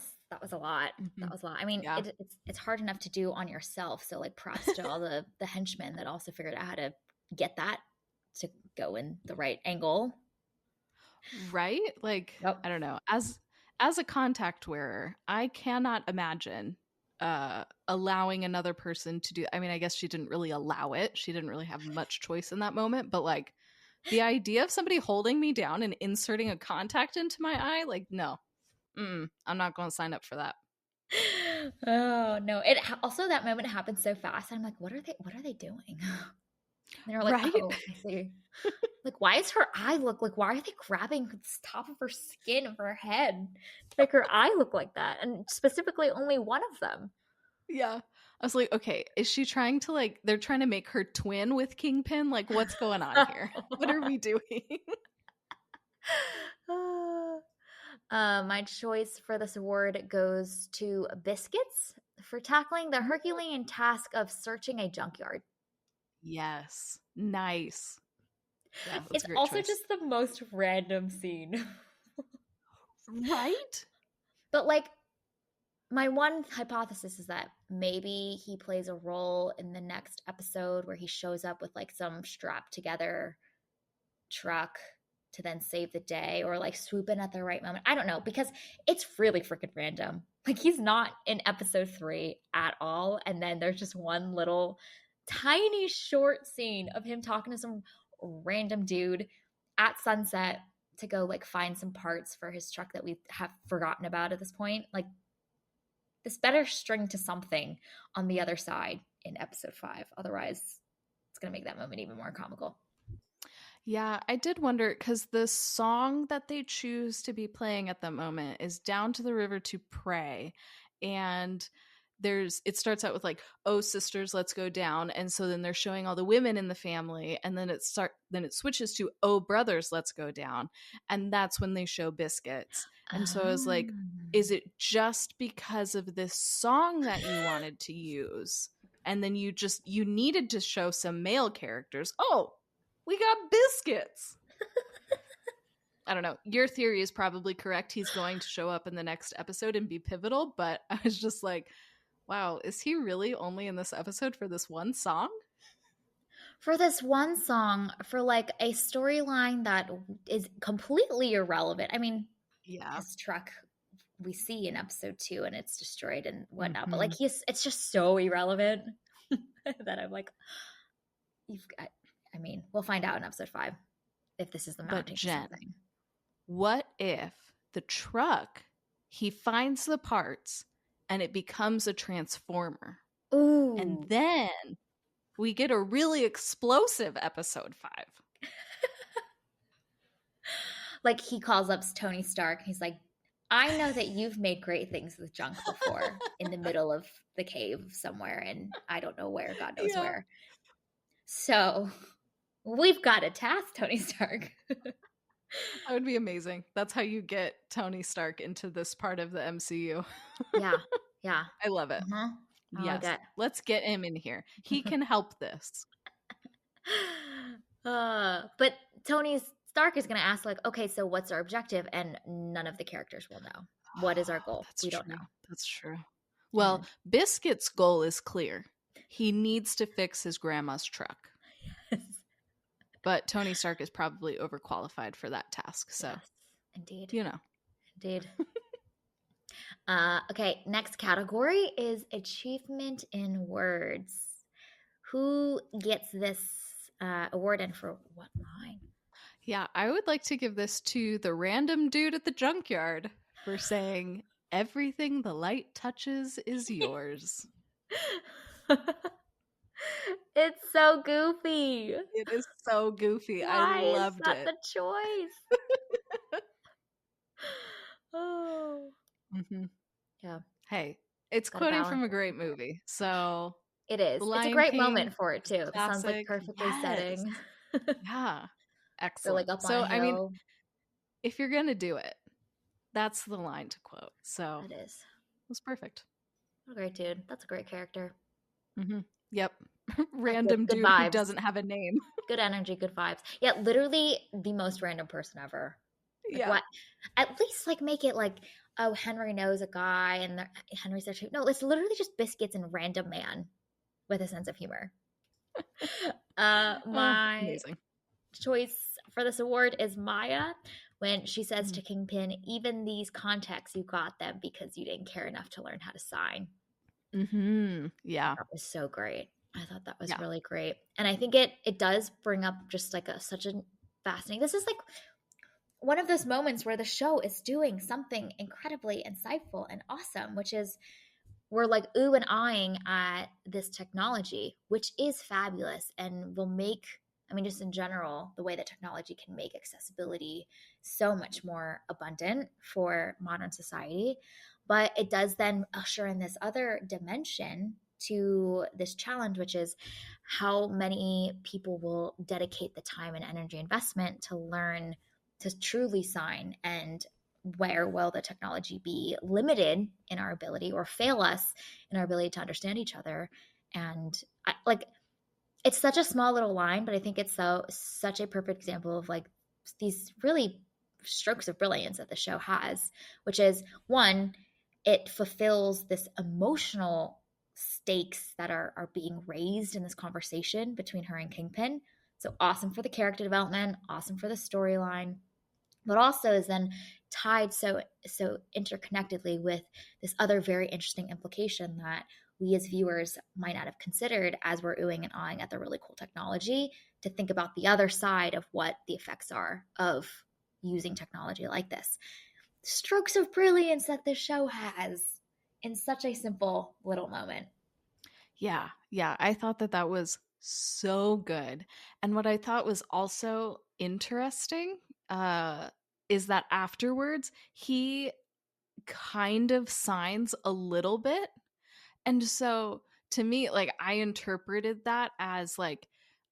a lot. Mhm. That was a lot. I mean, Yeah. it's hard enough to do on yourself. So like props to all the henchmen that also figured out how to get that to go in the right angle. Right? Like, Yep. I don't know. As a contact wearer, I cannot imagine allowing another person to do. I mean, I guess she didn't really allow it. She didn't really have much choice in that moment, but like the idea of somebody holding me down and inserting a contact into my eye, like no. I'm not going to sign up for that. Oh no! It also that moment happened so fast. I'm like, what are they doing? And they're like, Right? oh, I see. Like, why is her eye look like? Why are they grabbing the top of her skin of her head to make her eye look like that? And specifically, only one of them. Yeah. I was like, okay, is she trying to like they're trying to make her twin with Kingpin? Like what's going on here? What are we doing? My choice for this award goes to Biscuits for tackling the Herculean task of searching a junkyard. Yes. Nice. Yeah, that's It's a great also choice. just the most random scene. Right? But like my one hypothesis is that maybe he plays a role in the next episode where he shows up with like some strapped together truck to then save the day or like swoop in at the right moment. I don't know, because it's really freaking random. Like he's not in episode 3 at all. And then there's just one little tiny short scene of him talking to some random dude at sunset to go like find some parts for his truck that we have forgotten about at this point. Like this better string to something on the other side in episode 5. Otherwise, it's going to make that moment even more comical. Yeah, I did wonder because the song that they choose to be playing at the moment is Down to the River to Pray. And it starts out with like, oh sisters, let's go down. And so then they're showing all the women in the family, and then it switches to oh brothers, let's go down. And that's when they show biscuits. And so I was like, is it just because of this song that you wanted to use? And then you needed to show some male characters. Oh, we got biscuits. I don't know. Your theory is probably correct. He's going to show up in the next episode and be pivotal, but I was just like, wow, is he really only in this episode for this one song? For this one song, for like a storyline that is completely irrelevant. I mean, Yeah. his truck we see in episode 2 and it's destroyed and whatnot, but like it's just so irrelevant that I'm like, I mean, we'll find out in episode 5 if this is the mounting to something. What if the truck, he finds the parts and it becomes a transformer? Ooh. And then we get a really explosive episode 5. Like he calls up Tony Stark. He's like, I know that you've made great things with junk before in the middle of the cave somewhere, and I don't know where, God knows where. So we've got a task, Tony Stark. That would be amazing. That's how you get Tony Stark into this part of the MCU. Yeah. I love it. Yes. Like let's get him in here. He can help this. But Tony Stark is going to ask, like, okay, so what's our objective? And none of the characters will know. What is our goal? We don't know. That's true. Well, Biscuit's goal is clear. He needs to fix his grandma's truck. Yes. But Tony Stark is probably overqualified for that task. So, yes, indeed. You know. Indeed. Okay, next category is achievement in words. Who gets this award and for what line? Yeah, I would like to give this to the random dude at the junkyard for saying, everything the light touches is yours. It's so goofy. It is so goofy. Why I loved is that it. The choice. Oh. Mm-hmm. Yeah. Hey, it's quoting from a great movie, so it is. It's a great moment for it too. It sounds like perfectly setting. Yeah, excellent. So like up on a hill. I mean, if you're gonna do it, that's the line to quote. So it is. It was perfect. What a great dude. That's a great character. Mm-hmm. Yep. Random good dude vibes. Who doesn't have a name. Good energy, good vibes. Yeah, literally the most random person ever. Like, yeah. What? At least like make it like, oh, Henry knows a guy and Henry's there too. No, it's literally just Biscuits and random man with a sense of humor. My amazing. Choice for this award is Maya when she says to Kingpin, even these contacts, you got them because you didn't care enough to learn how to sign. Mm-hmm. Yeah. That was so great. I thought that was really great. And I think it does bring up just like such a fascinating, this is like one of those moments where the show is doing something incredibly insightful and awesome, which is we're like ooh and eyeing at this technology, which is fabulous and will make, I mean, just in general, the way that technology can make accessibility so much more abundant for modern society. But it does then usher in this other dimension to this challenge, which is how many people will dedicate the time and energy investment to learn to truly sign, and where will the technology be limited in our ability or fail us in our ability to understand each other. And it's such a small little line, but I think it's such a perfect example of like these really strokes of brilliance that the show has, which is one, it fulfills this emotional stakes that are being raised in this conversation between her and Kingpin. So awesome for the character development, awesome for the storyline, but also is then tied so interconnectedly with this other very interesting implication that we as viewers might not have considered as we're oohing and awing at the really cool technology, to think about the other side of what the effects are of using technology like this. Strokes of brilliance that this show has in such a simple little moment. Yeah, yeah. I thought that that was so good. And what I thought was also interesting uh, is that afterwards, he kind of signs a little bit. And so to me, like, I interpreted that as like,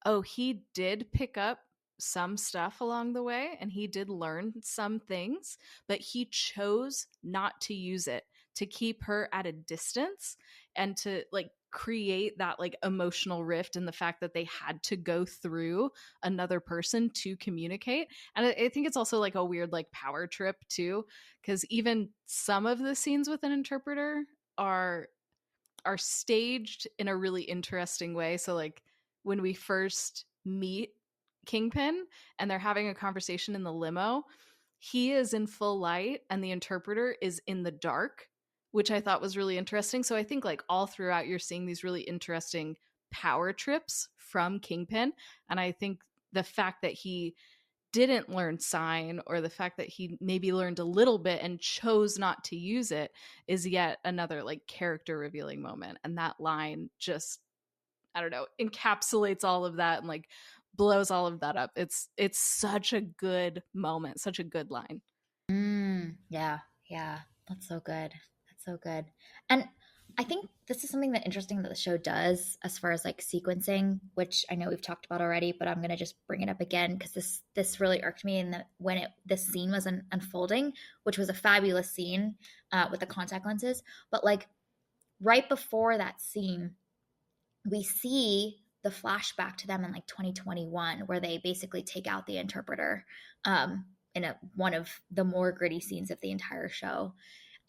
oh, he did pick up some stuff along the way and he did learn some things, but he chose not to use it, to keep her at a distance and to like create that like emotional rift and the fact that they had to go through another person to communicate. And I think it's also like a weird like power trip too, because even some of the scenes with an interpreter are are staged in a really interesting way. So like when we first meet Kingpin and they're having a conversation in the limo, he is in full light and the interpreter is in the dark, which I thought was really interesting. So I think like all throughout you're seeing these really interesting power trips from Kingpin, and I think the fact that he didn't learn sign, or the fact that he maybe learned a little bit and chose not to use it, is yet another like character revealing moment. And that line just, I don't know, encapsulates all of that and like blows all of that up. It's such a good moment, such a good line. Yeah, yeah, that's so good. That's so good. And I think this is something that interesting that the show does as far as like sequencing, which I know we've talked about already, but I'm gonna just bring it up again because this really irked me in that when this scene was unfolding, which was a fabulous scene with the contact lenses, but like right before that scene, we see the flashback to them in like 2021 where they basically take out the interpreter um, in one of the more gritty scenes of the entire show,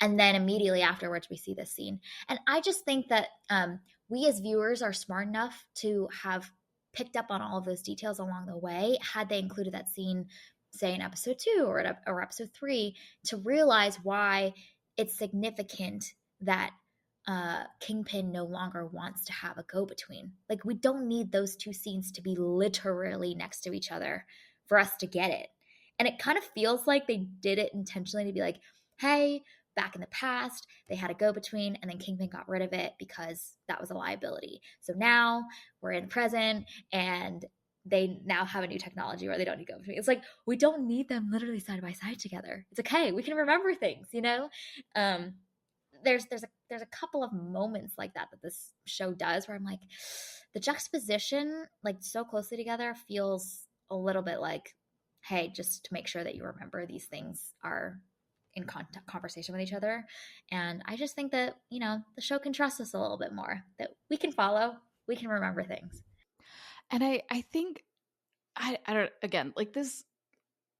and then immediately afterwards we see this scene. And I just think that we as viewers are smart enough to have picked up on all of those details along the way had they included that scene, say in episode 2 or episode 3, to realize why it's significant that Kingpin no longer wants to have a go-between. Like, we don't need those two scenes to be literally next to each other for us to get it. And it kind of feels like they did it intentionally to be like, hey, back in the past, they had a go-between and then Kingpin got rid of it because that was a liability. So now we're in the present and they now have a new technology where they don't need go-between. It's like, we don't need them literally side by side together. It's okay. We can remember things, you know? There's a couple of moments like that this show does where I'm like, the juxtaposition like so closely together feels a little bit like, hey, just to make sure that you remember these things are in conversation with each other. And I just think that, you know, the show can trust us a little bit more, that we can follow, we can remember things. And I think I don't, again, like this,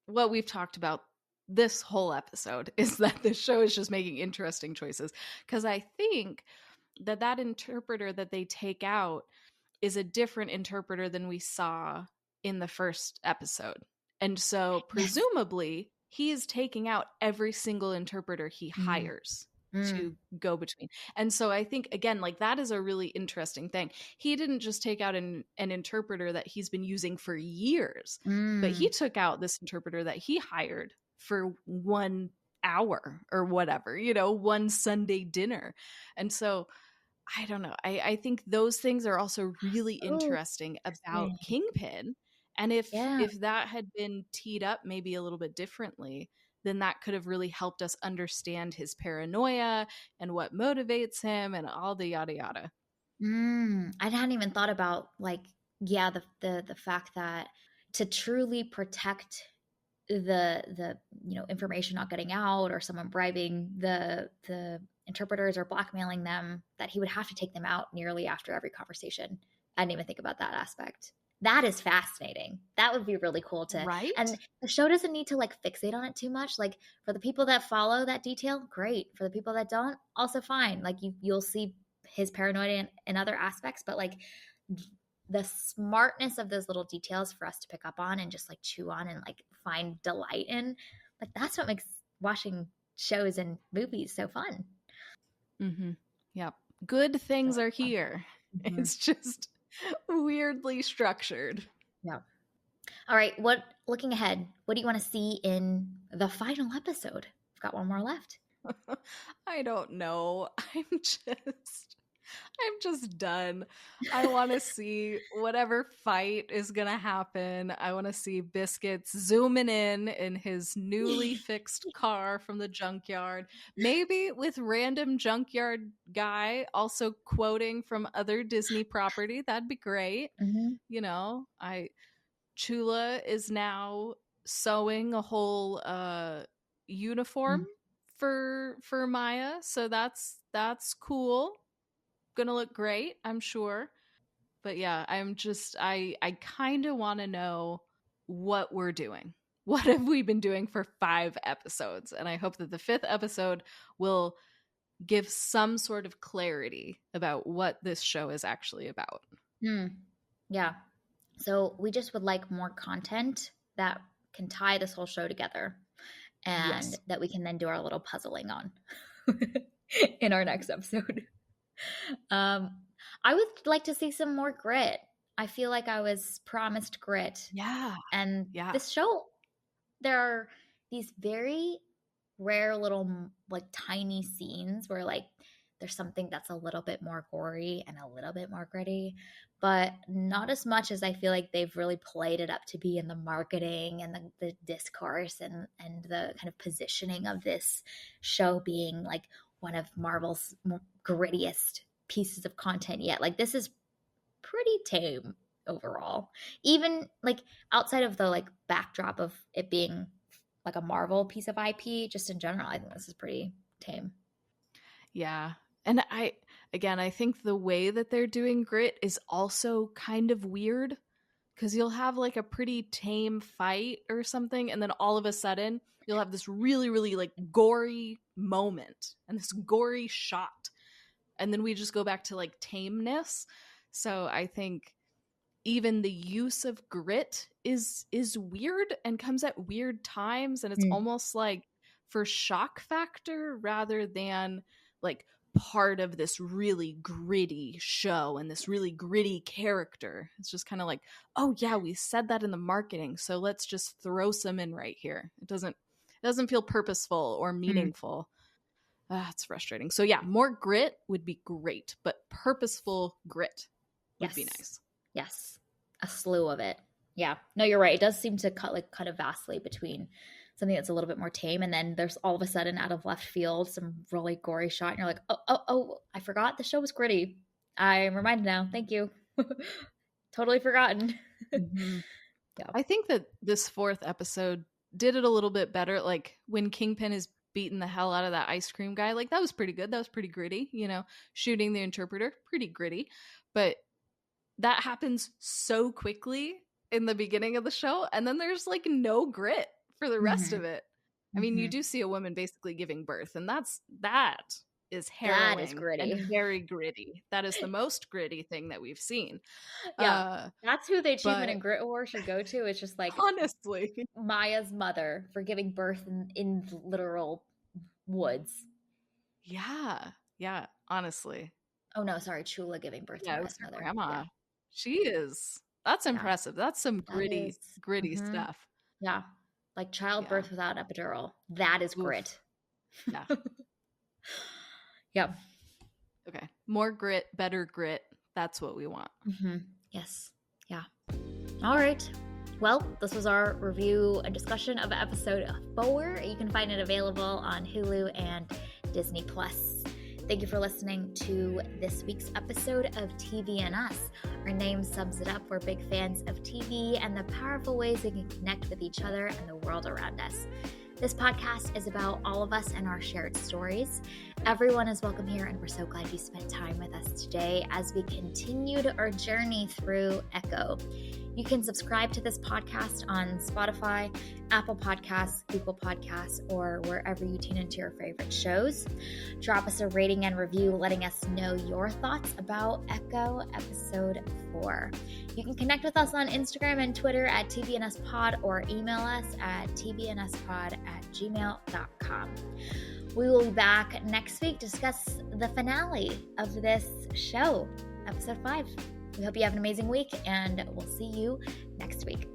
what we've talked about this whole episode is that the show is just making interesting choices, because I think that that interpreter that they take out is a different interpreter than we saw in the first episode. And so Yes. presumably he is taking out every single interpreter he Mm. hires Mm. to go between. And so I think again, like that is a really interesting thing. He didn't just take out an interpreter that he's been using for years, but he Mm. took out this interpreter that he hired for 1 hour or whatever, you know, one Sunday dinner. And so I don't know. I think those things are also really Oh, interesting about interesting. Kingpin. And Yeah. if that had been teed up maybe a little bit differently, then that could have really helped us understand his paranoia and what motivates him and all the yada yada. I hadn't even thought about like, yeah, the fact that to truly protect the you know, information not getting out or someone bribing the interpreters or blackmailing them, that he would have to take them out nearly after every conversation. I didn't even think about that aspect. That is fascinating. That would be really cool to, Right? and the show doesn't need to like fixate on it too much. Like for the people that follow that detail, great. For the people that don't, also fine. Like you'll see his paranoia in other aspects, but like the smartness of those little details for us to pick up on and just like chew on and like find delight in, like that's what makes watching shows and movies so fun. Mm-hmm. Yep. Good things are here. Mm-hmm. It's just weirdly structured. Yeah. All right. Looking ahead, what do you want to see in the final episode? We've got one more left. I don't know. I'm just done. I want to see whatever fight is going to happen. I want to see Biscuits zooming in his newly fixed car from the junkyard. Maybe with random junkyard guy also quoting from other Disney property. That'd be great. Mm-hmm. You know, Chula is now sewing a whole uniform for Maya, so that's cool. Gonna look great, I'm sure. But yeah, I kind of want to know what we're doing. What have we been doing for 5 episodes? And I hope that the 5th episode will give some sort of clarity about what this show is actually about. Yeah. So we just would like more content that can tie this whole show together and that we can then do our little puzzling on in our next episode. I would like to see some more grit. I feel like I was promised grit. Yeah. And this show, there are these very rare little like tiny scenes where like there's something that's a little bit more gory and a little bit more gritty, but not as much as I feel like they've really played it up to be in the marketing and the discourse and the kind of positioning of this show being like one of Marvel's grittiest pieces of content yet. Like this is pretty tame overall, even like outside of the like backdrop of it being like a Marvel piece of IP. Just in general, I think this is pretty tame. Yeah. And I think the way that they're doing grit is also kind of weird, because you'll have like a pretty tame fight or something, and then all of a sudden you'll have this really, really like gory moment and this gory shot, and then we just go back to like tameness. So I think even the use of grit is weird and comes at weird times, and it's almost like for shock factor rather than like part of this really gritty show and this really gritty character. It's just kind of like, oh yeah, we said that in the marketing, so let's just throw some in right here. It doesn't feel purposeful or meaningful. It's frustrating. So yeah, more grit would be great, but purposeful grit would be nice. Yes, a slew of it. Yeah, no, you're right. It does seem to cut kind of vastly between something that's a little bit more tame, and then there's all of a sudden out of left field some really gory shot, and you're like, oh, I forgot the show was gritty. I'm reminded now. Thank you. Totally forgotten. Mm-hmm. Yeah. I think that this 4th episode did it a little bit better. Like when Kingpin is beating the hell out of that ice cream guy, like that was pretty good. That was pretty gritty. You know, shooting the interpreter, pretty gritty. But that happens so quickly in the beginning of the show, and then there's like no grit for the rest of it. I mean, you do see a woman basically giving birth, and that is harrowing. That is gritty. And very gritty. That is the most gritty thing that we've seen. Yeah, that's who the Achievement and Grit War should go to. It's just like, honestly, Maya's mother for giving birth in literal woods. Yeah, honestly. Oh no, sorry, Chula giving birth to Maya's mother. Grandma. Yeah. She is. That's impressive. That's some gritty stuff. Yeah. Like childbirth without epidural. That is grit. Yeah. Yep. Okay. More grit, better grit. That's what we want. Yes. Yeah. All right. Well, this was our review and discussion of episode 4. You can find it available on Hulu and Disney Plus. Thank you for listening to this week's episode of TV and Us. Our name sums it up. We're big fans of TV and the powerful ways we can connect with each other and the world around us. This podcast is about all of us and our shared stories. Everyone is welcome here, and we're so glad you spent time with us today as we continued our journey through Echo. You can subscribe to this podcast on Spotify, Apple Podcasts, Google Podcasts, or wherever you tune into your favorite shows. Drop us a rating and review letting us know your thoughts about Echo Episode 4. You can connect with us on Instagram and Twitter at TBNSPod or email us at tbnspod@gmail.com. We will be back next week to discuss the finale of this show, Episode 5. We hope you have an amazing week, and we'll see you next week.